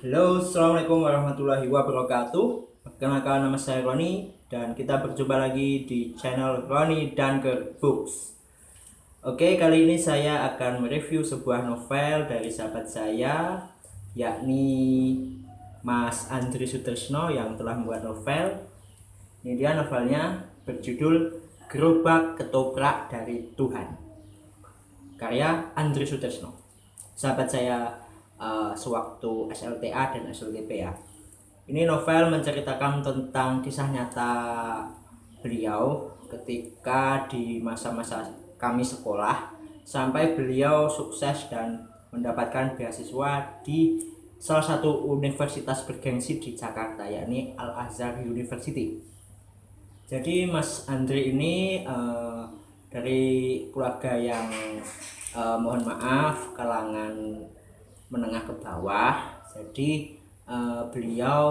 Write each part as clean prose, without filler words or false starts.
Halo, assalamualaikum warahmatullahi wabarakatuh. Perkenalkan, nama saya Roni dan kita berjumpa lagi di channel Roni Danker Books. Oke, kali ini saya akan mereview sebuah novel dari sahabat saya, yakni Mas Andri Sutresno yang telah membuat novel. Ini dia novelnya, berjudul Gerobak Ketoprak dari Tuhan, karya Andri Sutresno. Sahabat saya sewaktu SLTA dan SLTP ya. Ini novel menceritakan tentang kisah nyata beliau ketika di masa-masa kami sekolah sampai beliau sukses dan mendapatkan beasiswa di salah satu universitas bergengsi di Jakarta, yakni Al-Azhar University. Jadi Mas Andri ini dari keluarga yang mohon maaf kalangan menengah ke bawah. Jadi beliau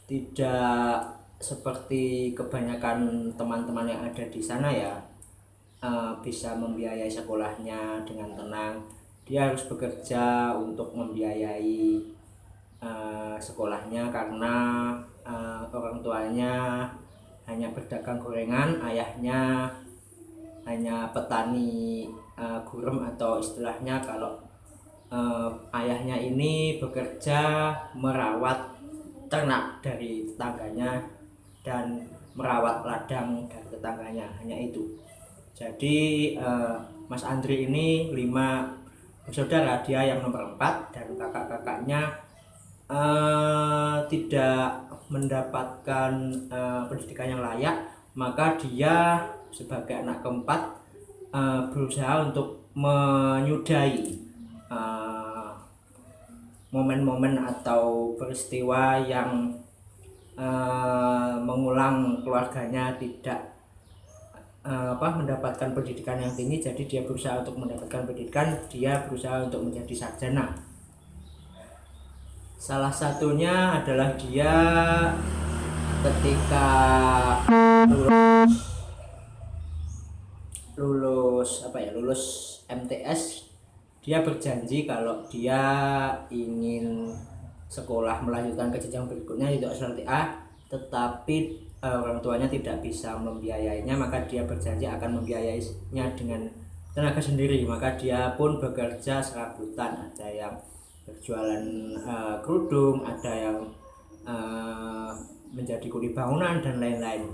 tidak seperti kebanyakan teman-teman yang ada di sana ya, bisa membiayai sekolahnya dengan tenang. Dia harus bekerja untuk membiayai sekolahnya karena orang tuanya hanya berdagang gorengan, ayahnya hanya petani gurem, atau istilahnya kalau ayahnya ini bekerja merawat ternak dari tetangganya dan merawat ladang dari tetangganya, hanya itu. Jadi Mas Andri ini 5 bersaudara, dia yang nomor 4 dan kakak-kakaknya tidak mendapatkan pendidikan yang layak, maka dia sebagai anak keempat berusaha untuk menyudahi momen-momen atau peristiwa yang mengulang keluarganya tidak mendapatkan pendidikan yang tinggi. Jadi dia berusaha untuk mendapatkan pendidikan, dia berusaha untuk menjadi sarjana. Salah satunya adalah dia ketika lulus MTS, dia berjanji kalau dia ingin sekolah melanjutkan ke jenjang berikutnya yaitu SLTA, tetapi orang tuanya tidak bisa membiayainya, maka dia berjanji akan membiayainya dengan tenaga sendiri. Maka dia pun bekerja serabutan, ada yang berjualan kerudung, ada yang menjadi kuli bangunan dan lain-lain.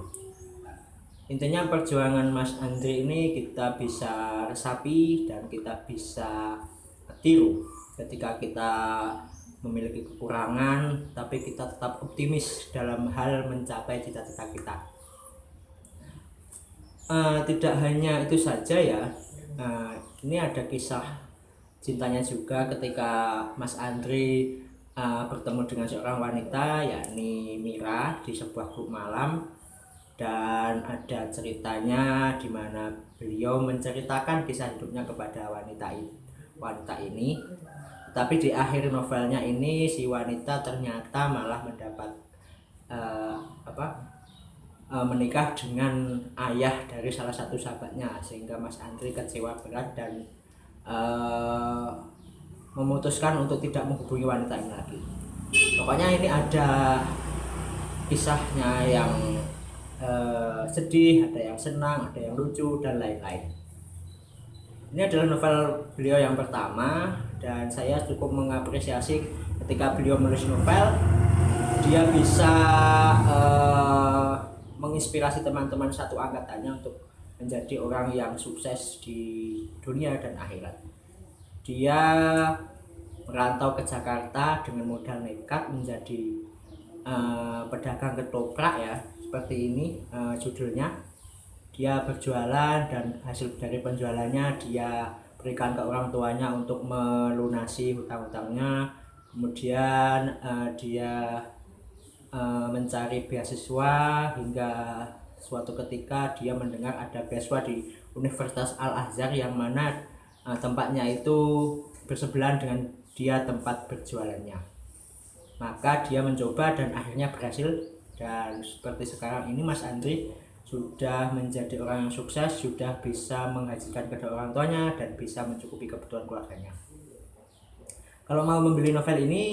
Intinya perjuangan Mas Andri ini kita bisa resapi dan kita bisa tiru ketika kita memiliki kekurangan, tapi kita tetap optimis dalam hal mencapai cita-cita kita. Tidak hanya itu saja ya, ini ada kisah cintanya juga ketika Mas Andri bertemu dengan seorang wanita, yakni Mira, di sebuah klub malam. Dan ada ceritanya di mana beliau menceritakan kisah hidupnya kepada wanita ini. Tapi di akhir novelnya ini si wanita ternyata malah mendapat menikah dengan ayah dari salah satu sahabatnya, sehingga Mas Andri kecewa berat dan memutuskan untuk tidak menghubungi wanita ini lagi. Pokoknya ini ada kisahnya yang sedih, ada yang senang, ada yang lucu dan lain-lain. Ini adalah novel beliau yang pertama dan saya cukup mengapresiasi ketika beliau menulis novel, dia bisa menginspirasi teman-teman satu angkatannya untuk menjadi orang yang sukses di dunia dan akhirat. Dia merantau ke Jakarta dengan modal nekat menjadi pedagang ketoprak ya, seperti ini judulnya. Dia berjualan dan hasil dari penjualannya dia berikan ke orang tuanya untuk melunasi hutang-hutangnya. Kemudian dia mencari beasiswa hingga suatu ketika dia mendengar ada beasiswa di Universitas Al-Azhar yang mana tempatnya itu bersebelahan dengan dia tempat berjualannya. Maka dia mencoba dan akhirnya berhasil, dan seperti sekarang ini Mas Andri sudah menjadi orang yang sukses, sudah bisa menghasilkan kedua orang tuanya dan bisa mencukupi kebutuhan keluarganya. Kalau mau membeli novel ini,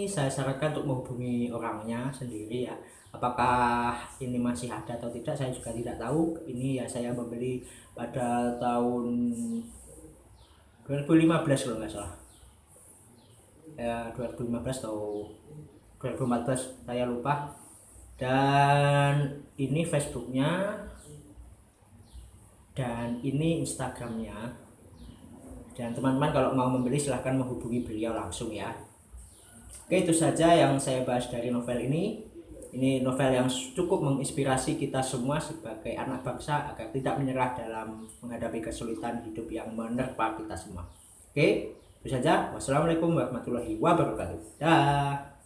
saya sarankan untuk menghubungi orangnya sendiri ya. Apakah ini masih ada atau tidak, saya juga tidak tahu. Ini ya saya membeli pada tahun 2015 kalau nggak salah. Ya 2015 atau 2014, saya lupa. Dan ini Facebooknya, dan ini Instagramnya. Dan teman-teman kalau mau membeli silahkan menghubungi beliau langsung ya. Oke, itu saja yang saya bahas dari novel ini. Ini novel yang cukup menginspirasi kita semua sebagai anak bangsa agar tidak menyerah dalam menghadapi kesulitan hidup yang menerpa kita semua. Oke, itu saja. Wassalamualaikum warahmatullahi wabarakatuh. Dah.